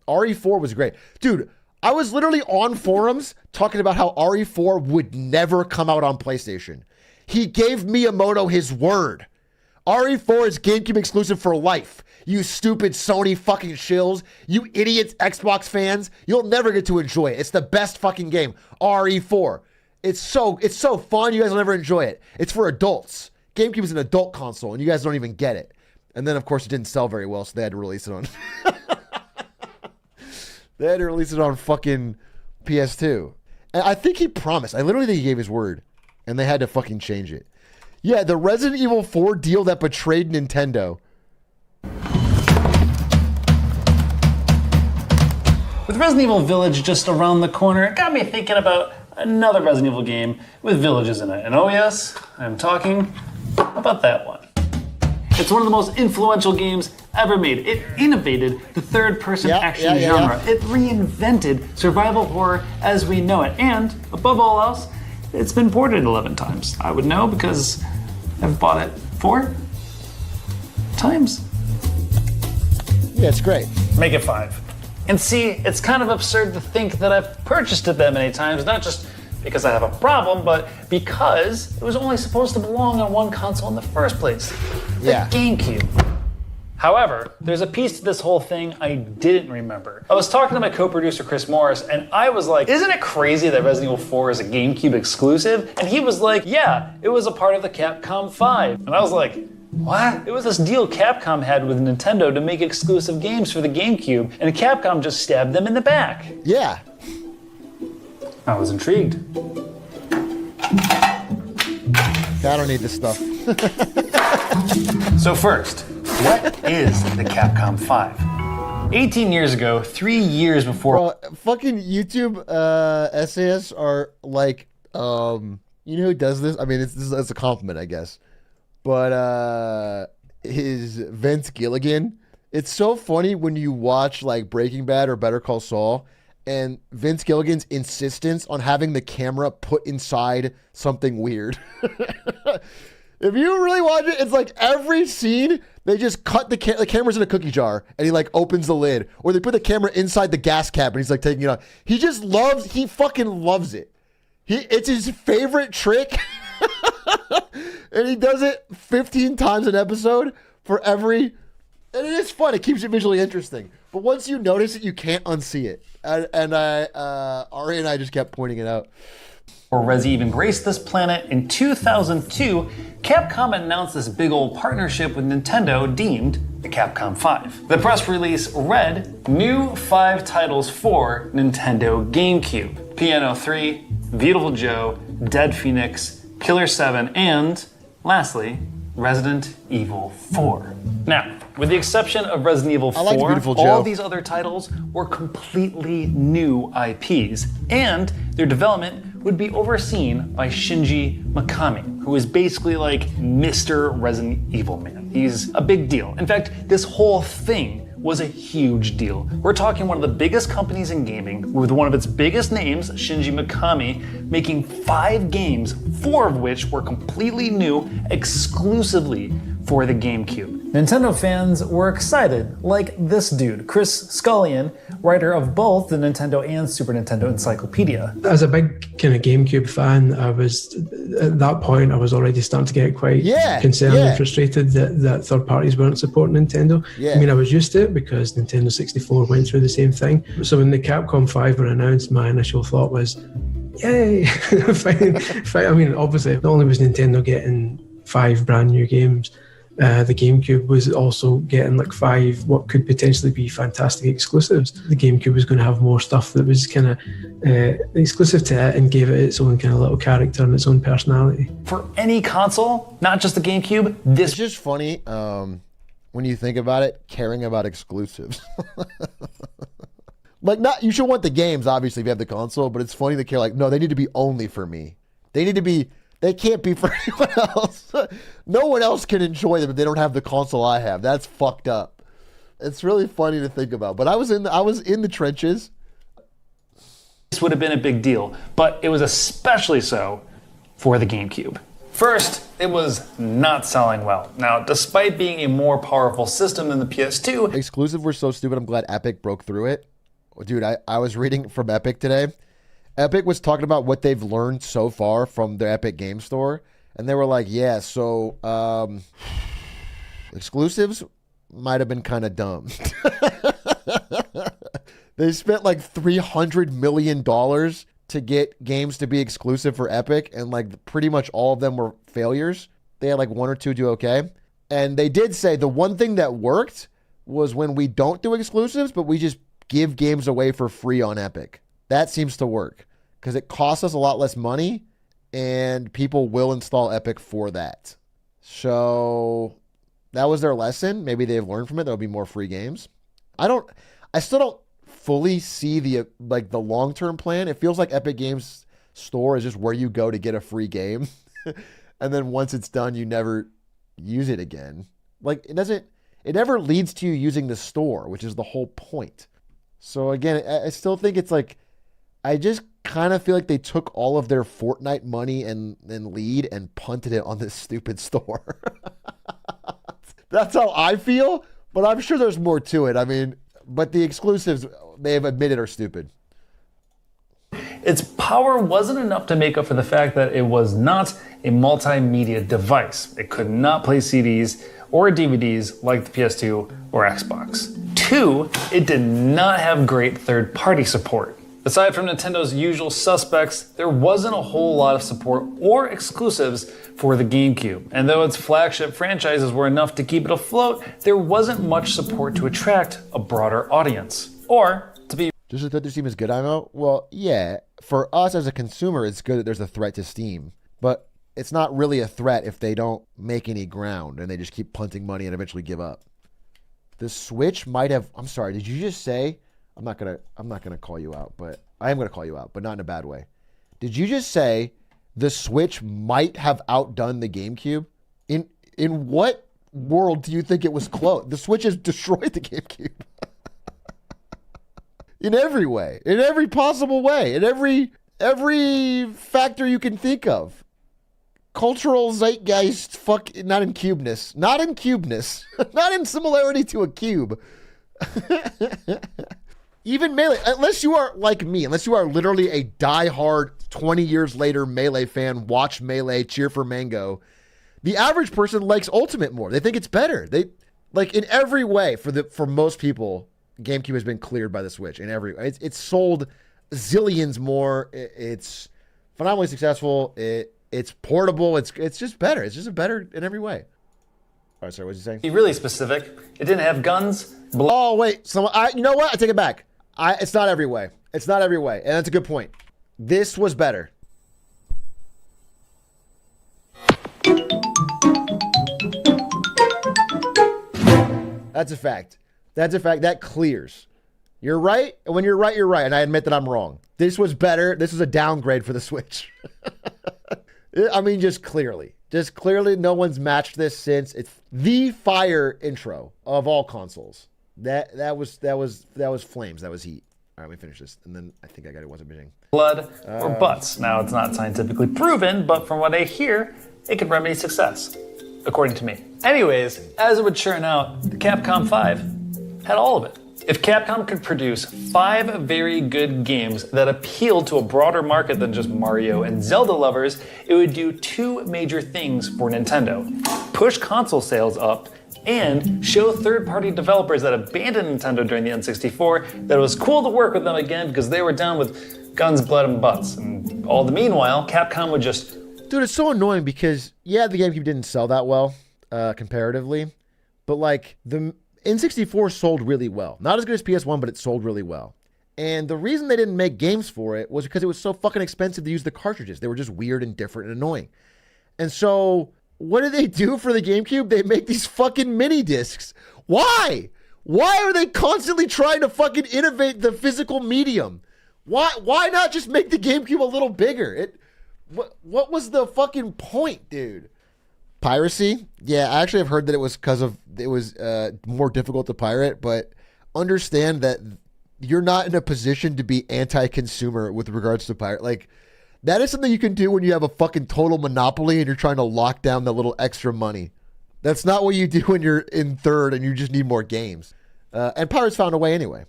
RE4 was great. Dude, I was literally on forums talking about how RE4 would never come out on PlayStation. He gave Miyamoto his word. RE4 is GameCube exclusive for life. You stupid Sony fucking shills. You idiots Xbox fans. You'll never get to enjoy it. It's the best fucking game. RE4. It's so fun. You guys will never enjoy it. It's for adults. GameCube is an adult console, and you guys don't even get it. And then, of course, it didn't sell very well, so they had to release it on... They had to release it on fucking PS2. And I think he promised. I literally think he gave his word. And they had to fucking change it. Yeah, the Resident Evil 4 deal that betrayed Nintendo. With Resident Evil Village just around the corner, it got me thinking about another Resident Evil game with villages in it. And oh yes, I'm talking about that one. It's one of the most influential games ever made. It innovated the third-person action genre. It reinvented survival horror as we know it. And, above all else, it's been ported 11 times. I would know because I've bought it 4 times. Yeah, it's great. Make it 5. And see, it's kind of absurd to think that I've purchased it that many times, not just because I have a problem, but because it was only supposed to belong on one console in the first place. The GameCube. However, there's a piece to this whole thing I didn't remember. I was talking to my co-producer Chris Morris, and I was like, isn't it crazy that Resident Evil 4 is a GameCube exclusive? And he was like, yeah, it was a part of the Capcom 5. And I was like, what? It was this deal Capcom had with Nintendo to make exclusive games for the GameCube, and Capcom just stabbed them in the back. Yeah. I was intrigued. I don't need this stuff. So first, what is the Capcom 5? 18 years ago, 3 years before... Bro, fucking YouTube essayists are like, you know who does this? I mean, it's a compliment, I guess. But his Vince Gilligan. It's so funny when you watch like Breaking Bad or Better Call Saul, and Vince Gilligan's insistence on having the camera put inside something weird. If you really watch it, it's like every scene, they just cut the camera's in a cookie jar, and he like opens the lid. Or they put the camera inside the gas cap, and he's like taking it off. He fucking loves it. It's his favorite trick. And he does it 15 times an episode for every... And it is fun. It keeps it visually interesting. But once you notice it, you can't unsee it. And Ari and I just kept pointing it out. Or Resi even graced this planet, in 2002, Capcom announced this big old partnership with Nintendo deemed the Capcom 5. The press release read, new 5 titles for Nintendo GameCube. Piano 3, Beautiful Joe, Dead Phoenix, Killer 7, and, lastly, Resident Evil 4. Now, with the exception of Resident Evil 4, all these other titles were completely new IPs, and their development would be overseen by Shinji Mikami, who is basically like Mr. Resident Evil Man. He's a big deal. In fact, this whole thing was a huge deal. We're talking one of the biggest companies in gaming, with one of its biggest names, Shinji Mikami, making 5 games, 4 of which were completely new, exclusively for the GameCube. Nintendo fans were excited, like this dude, Chris Scullion, writer of both the Nintendo and Super Nintendo Encyclopedia. As a big kind of GameCube fan, at that point I was already starting to get quite concerned and frustrated that third parties weren't supporting Nintendo. I mean, I was used to it because Nintendo 64 went through the same thing. So when the Capcom 5 were announced, my initial thought was, yay, fine. I mean, obviously, not only was Nintendo getting 5 brand new games, the GameCube was also getting like 5 what could potentially be fantastic exclusives. The GameCube was going to have more stuff that was kind of exclusive to it and gave it its own kind of little character and its own personality. For any console, not just the GameCube, this... It's just funny when you think about it, caring about exclusives. Like, you should want the games, obviously, if you have the console, but it's funny to care, like, no, they need to be only for me. They can't be for anyone else. No one else can enjoy them if they don't have the console I have. That's fucked up. It's really funny to think about. But I was in the trenches. This would have been a big deal, but it was especially so for the GameCube. First, it was not selling well. Now, despite being a more powerful system than the PS2, exclusive were so stupid. I'm glad Epic broke through it. dude, I was reading from Epic today. Epic was talking about what they've learned so far from their Epic Game Store. And they were like, yeah, so exclusives might have been kind of dumb. They spent like $300 million to get games to be exclusive for Epic, and like pretty much all of them were failures. They had like one or two do okay. And they did say the one thing that worked was when we don't do exclusives, but we just give games away for free on Epic. That seems to work because it costs us a lot less money and people will install Epic for that. So that was their lesson. Maybe they've learned from it. There'll be more free games. I still don't fully see the long-term plan. It feels like Epic Games Store is just where you go to get a free game. And then once it's done, you never use it again. Like it never leads to you using the store, which is the whole point. So again, I still think it's like, I just kind of feel like they took all of their Fortnite money and lead and punted it on this stupid store. That's how I feel, but I'm sure there's more to it. I mean, but the exclusives, they've admitted, are stupid. Its power wasn't enough to make up for the fact that it was not a multimedia device. It could not play CDs or DVDs like the PS2 or Xbox. 2, it did not have great third-party support. Aside from Nintendo's usual suspects, there wasn't a whole lot of support or exclusives for the GameCube. And though its flagship franchises were enough to keep it afloat, there wasn't much support to attract a broader audience. Or, to be... Does the threat to Steam is good, Imo? Well, yeah. For us as a consumer, it's good that there's a threat to Steam. But it's not really a threat if they don't make any ground and they just keep punting money and eventually give up. The Switch might have... I'm sorry, did you just say... I'm not gonna call you out, but I am gonna call you out, but not in a bad way. Did you just say the Switch might have outdone the GameCube? In what world do you think it was close? The Switch has destroyed the GameCube. In every way, in every possible way, in every factor you can think of. Cultural zeitgeist, not in cubeness, not in similarity to a cube. Even Melee, unless you are like me, unless you are literally a diehard 20 years later Melee fan, watch Melee, cheer for Mango, the average person likes Ultimate more. They think it's better. They like in every way for most people, GameCube has been cleared by the Switch in every way. It's sold zillions more. It's phenomenally successful. It's portable. It's just better. It's just better in every way. All right, sorry, what did you say? Be really specific. It didn't have guns. Oh wait, you know what? I take it back. It's not every way. It's not every way, and that's a good point. This was better. That's a fact. That's a fact. That clears. You're right. And when you're right, you're right. And I admit that I'm wrong. This was better. This was a downgrade for the Switch. I mean, just clearly, no one's matched this since it's the fire intro of all consoles. That was flames. That was heat. All right, let me finish this, and then I think I got it. Wasn't bitching. Blood or butts. Now, it's not scientifically proven, but from what I hear, it could remedy success, according to me. Anyways, as it would churn out, the Capcom 5 had all of it. If Capcom could produce 5 very good games that appealed to a broader market than just Mario and Zelda lovers, it would do 2 major things for Nintendo. Push console sales up and show third-party developers that abandoned Nintendo during the N64 that it was cool to work with them again because they were down with guns, blood, and butts. And all the meanwhile, Capcom would just... Dude, it's so annoying because, yeah, the GameCube didn't sell that well, comparatively, but like the N64 sold really well. Not as good as PS1, but it sold really well. And the reason they didn't make games for it was because it was so fucking expensive to use the cartridges. They were just weird and different and annoying. And so... what do they do for the GameCube? They make these fucking mini discs. Why? Why are they constantly trying to fucking innovate the physical medium? Why not just make the GameCube a little bigger? What was the fucking point, dude? Piracy? Yeah, I actually have heard that it was because of it was more difficult to pirate, but understand that you're not in a position to be anti-consumer with regards to pirate. Like, that is something you can do when you have a fucking total monopoly and you're trying to lock down the little extra money. That's not what you do when you're in third and you just need more games. And pirates found a way anyway.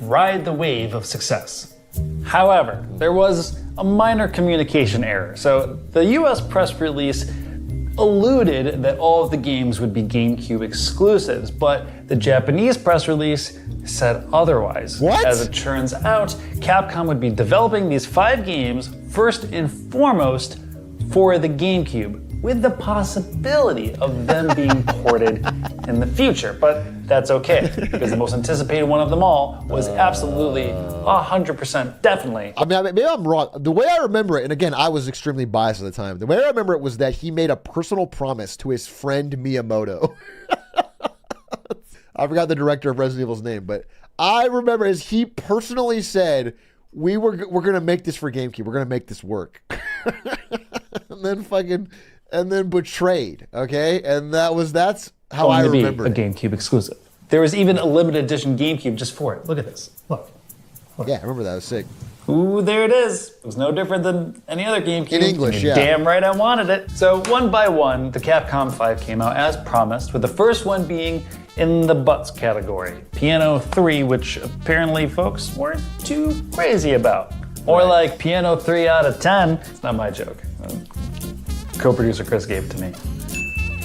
ride the wave of success. However, there was a minor communication error. So the US press release alluded that all of the games would be GameCube exclusives, but the Japanese press release said otherwise. What? As it turns out, Capcom would be developing these 5 games first and foremost for the GameCube, with the possibility of them being ported in the future. But that's okay, because the most anticipated one of them all was absolutely 100% definitely. I mean, maybe I'm wrong. The way I remember it, and again, I was extremely biased at the time. The way I remember it was that he made a personal promise to his friend Miyamoto. I forgot the director of Resident Evil's name, but I remember as he personally said, we're going to make this for GameCube. We're going to make this work. And then betrayed, okay? And that's how I remember it. A GameCube exclusive. There was even a limited edition GameCube just for it. Look at this. Look. Yeah, I remember that. It was sick. Ooh, there it is. It was no different than any other GameCube. In English, yeah. Damn right I wanted it. So one by one, the Capcom 5 came out as promised, with the first one being in the butts category. Piano 3, which apparently folks weren't too crazy about. Or like Piano 3 out of 10. It's not my joke. Co-producer Chris gave it to me.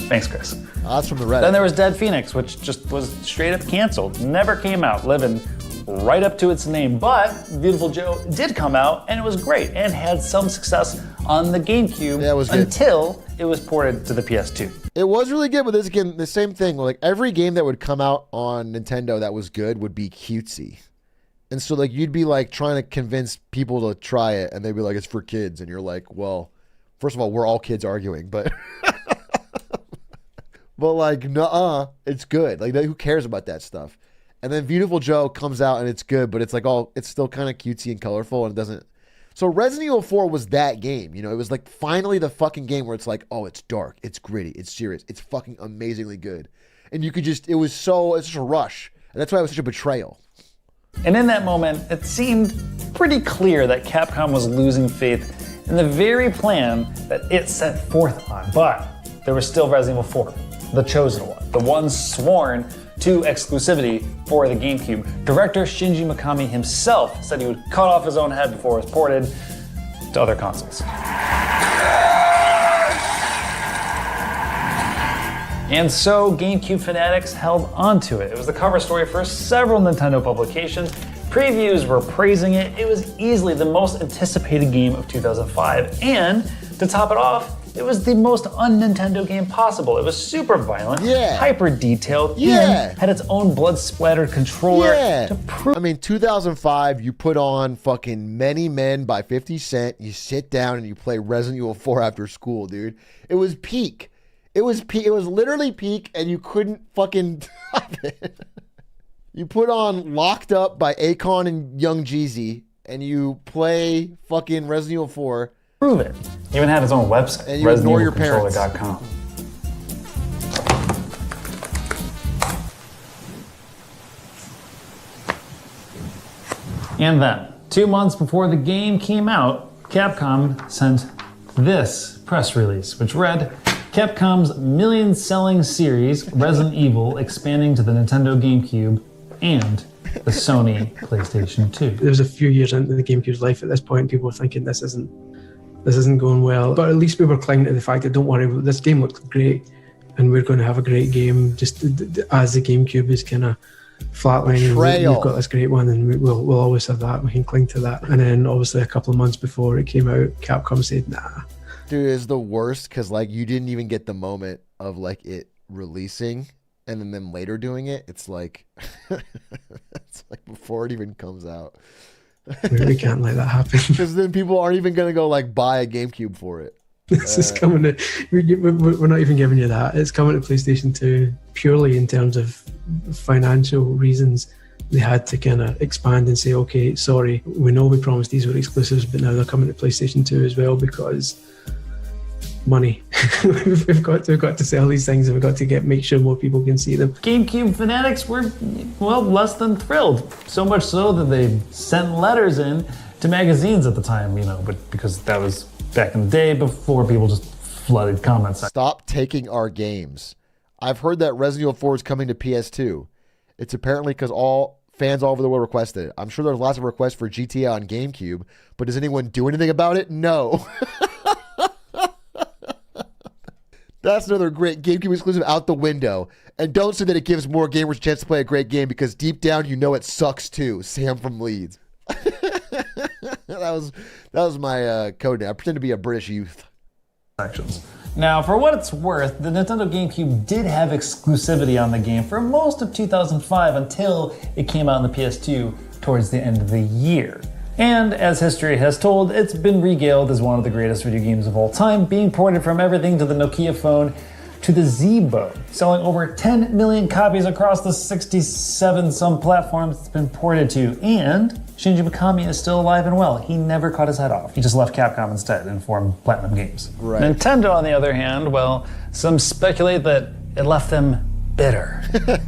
Thanks, Chris. That's from the Reddit. Then there was Dead Phoenix, which just was straight up canceled. Never came out, living right up to its name. But Beautiful Joe did come out, and it was great, and had some success on the GameCube until it was ported to the PS2. It was really good, but this again, the same thing. Like every game that would come out on Nintendo that was good would be cutesy. And so like you'd be like trying to convince people to try it, and they'd be like, it's for kids. And you're like, well, first of all, we're all kids arguing, but but like, nuh-uh, it's good. Like, who cares about that stuff? And then Beautiful Joe comes out and it's good, but it's like it's still kind of cutesy and colorful, and it doesn't. So Resident Evil 4 was that game, you know. It was like finally the fucking game where it's like, oh, it's dark, it's gritty, it's serious, it's fucking amazingly good, and you could just, it's such a rush, and that's why it was such a betrayal. And in that moment, it seemed pretty clear that Capcom was losing faith in the very plan that it set forth on. But there was still Resident Evil 4, the chosen one, the one sworn to exclusivity for the GameCube. Director Shinji Mikami himself said he would cut off his own head before it was ported to other consoles. And so GameCube fanatics held onto it. It was the cover story for several Nintendo publications. Previews were praising it. It was easily the most anticipated game of 2005. And to top it off, it was the most un-Nintendo game possible. It was super violent, hyper detailed, and had its own blood-splattered controller to prove. I mean, 2005, you put on fucking Many Men by 50 Cent, you sit down and you play Resident Evil 4 after school, dude. It was peak. It was literally peak, and you couldn't fucking stop it. You put on Locked Up by Akon and Young Jeezy, and you play fucking Resident Evil 4. Prove it. It even had its own website, and you ignore your parents. ResidentEvilController.com. And then, 2 months before the game came out, Capcom sent this press release, which read, Capcom's million-selling series, Resident Evil, expanding to the Nintendo GameCube and the Sony PlayStation 2. There was a few years into the GameCube's life at this point, people were thinking this isn't going well. But at least we were clinging to the fact that don't worry, this game looks great, and we're going to have a great game. Just as the GameCube is kind of flatlining, we've got this great one, and we'll always have that. We can cling to that. And then obviously a couple of months before it came out, Capcom said, nah. Dude, it's the worst because like you didn't even get the moment of like it releasing and then them later doing it. It's like it's like before it even comes out. We can't let that happen because then people aren't even gonna go like buy a GameCube for it. This is coming to. We're not even giving you that. It's coming to PlayStation 2 purely in terms of financial reasons. They had to kind of expand and say, okay, sorry, we know we promised these were exclusives, but now they're coming to PlayStation 2 as well because money. we've got to sell these things, and we've got to make sure more people can see them. GameCube fanatics were, well, less than thrilled. So much so that they sent letters in to magazines at the time, you know, but because that was back in the day before people just flooded comments. Stop taking our games. I've heard that Resident Evil 4 is coming to PS2. It's apparently because all fans all over the world requested it. I'm sure there's lots of requests for GTA on GameCube, but does anyone do anything about it? No. That's another great GameCube exclusive out the window. And don't say that it gives more gamers a chance to play a great game, because deep down you know it sucks too. Sam from Leeds. that was my code name. I pretend to be a British youth. Actions. Now, for what it's worth, the Nintendo GameCube did have exclusivity on the game for most of 2005 until it came out on the PS2 towards the end of the year. And as history has told, it's been regaled as one of the greatest video games of all time, being ported from everything to the Nokia phone to the Zeebo, selling over 10 million copies across the 67 some platforms it's been ported to. And Shinji Mikami is still alive and well. He never cut his head off. He just left Capcom instead and formed Platinum Games. Right. Nintendo, on the other hand, well, some speculate that it left them bitter,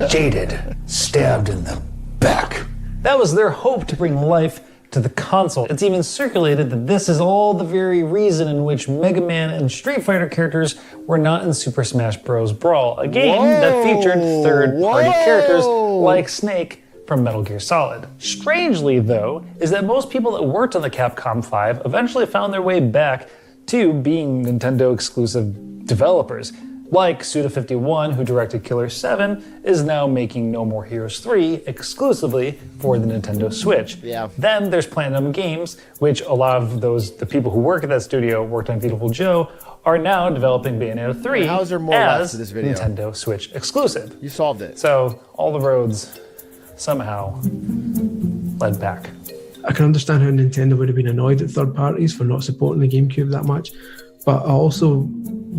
jaded, stabbed in the back. That was their hope to bring life to the console. It's even circulated that this is all the very reason in which Mega Man and Street Fighter characters were not in Super Smash Bros. Brawl, a game that featured third-party characters like Snake from Metal Gear Solid. Strangely, though, is that most people that worked on the Capcom 5 eventually found their way back to being Nintendo exclusive developers. Like Suda51, who directed Killer 7, is now making No More Heroes 3 exclusively for the Nintendo Switch. Yeah. Then there's Platinum Games, which a lot of the people who work at that studio worked on Beautiful Joe, are now developing Bayonetta 3 How is there more left as to this video? Nintendo Switch exclusive. You solved it. So all the roads somehow led back. I can understand how Nintendo would have been annoyed at third parties for not supporting the GameCube that much, but I also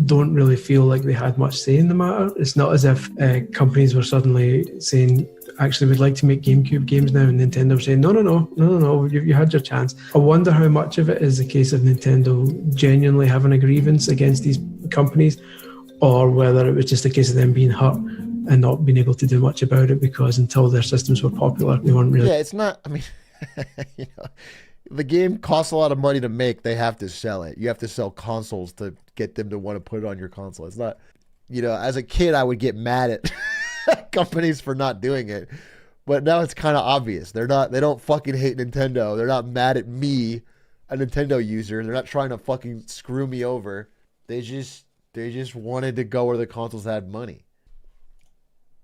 don't really feel like they had much say in the matter. It's not as if companies were suddenly saying, actually, we'd like to make GameCube games now, and Nintendo were saying, no, you had your chance. I wonder how much of it is a case of Nintendo genuinely having a grievance against these companies, or whether it was just a case of them being hurt and not being able to do much about it, because until their systems were popular, they weren't really... Yeah, it's not, I mean, you know, the game costs a lot of money to make. They have to sell it. You have to sell consoles to get them to want to put it on your console. It's not, you know, as a kid, I would get mad at companies for not doing it. But now it's kind of obvious. They don't fucking hate Nintendo. They're not mad at me, a Nintendo user. They're not trying to fucking screw me over. They just wanted to go where the consoles had money.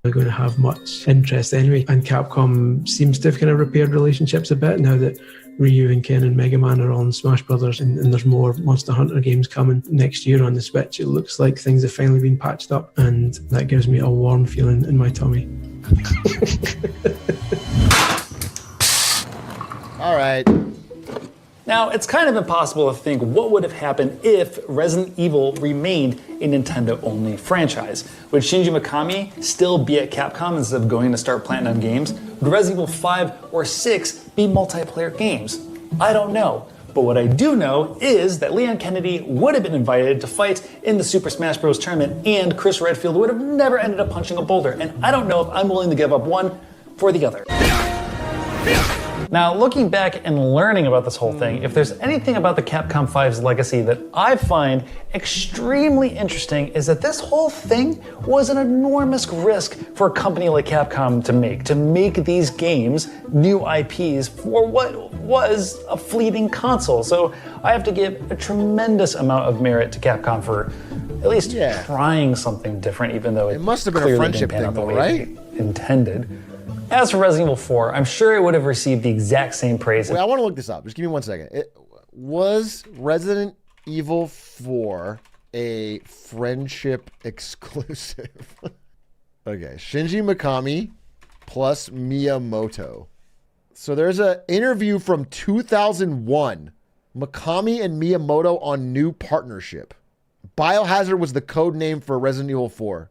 They're going to have much interest anyway. And Capcom seems to have kind of repaired relationships a bit now that Ryu and Ken and Mega Man are on Smash Brothers, and there's more Monster Hunter games coming next year on the Switch. It looks like things have finally been patched up, and that gives me a warm feeling in my tummy. All right. Now, it's kind of impossible to think what would have happened if Resident Evil remained a Nintendo-only franchise. Would Shinji Mikami still be at Capcom instead of going to start Platinum Games? Would Resident Evil 5 or 6 be multiplayer games? I don't know. But what I do know is that Leon Kennedy would have been invited to fight in the Super Smash Bros. Tournament, and Chris Redfield would have never ended up punching a boulder. And I don't know if I'm willing to give up one for the other. Now, looking back and learning about this whole thing, if there's anything about the Capcom 5's legacy that I find extremely interesting, is that this whole thing was an enormous risk for a company like Capcom to make these games new IPs for what was a fleeting console. So I have to give a tremendous amount of merit to Capcom for at least trying something different, even though it must have been a friendship thing, though, right? Intended. As for Resident Evil 4, I'm sure it would have received the exact same praise. Wait, I want to look this up. Just give me 1 second. Was Resident Evil 4 a friendship exclusive? Okay, Shinji Mikami plus Miyamoto. So there's an interview from 2001. Mikami and Miyamoto on new partnership. Biohazard was the code name for Resident Evil 4.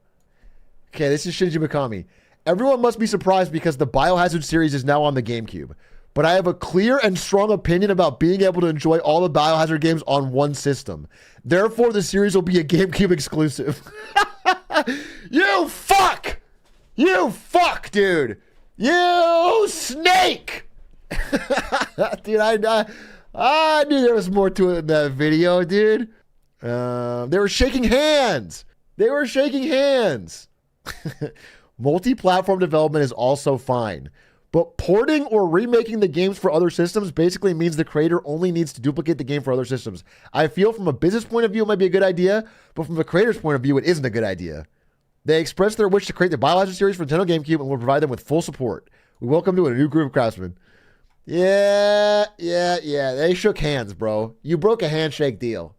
Okay, this is Shinji Mikami. Everyone must be surprised because the Biohazard series is now on the GameCube. But I have a clear and strong opinion about being able to enjoy all the Biohazard games on one system. Therefore, the series will be a GameCube exclusive. You fuck! You fuck, dude! You snake! Dude, I knew there was more to it in that video, dude. They were shaking hands. They were shaking hands. Multi-platform development is also fine, But porting or remaking the games for other systems basically means the creator only needs to duplicate the game for other systems. I feel from a business point of view, it might be a good idea, but from the creator's point of view, it isn't a good idea. They expressed their wish to create the Biological series for Nintendo GameCube and will provide them with full support. We welcome to a new group of craftsmen. Yeah. They shook hands, bro. You broke a handshake deal.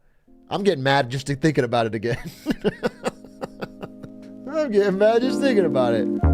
I'm getting mad just thinking about it again. I'm getting mad just thinking about it.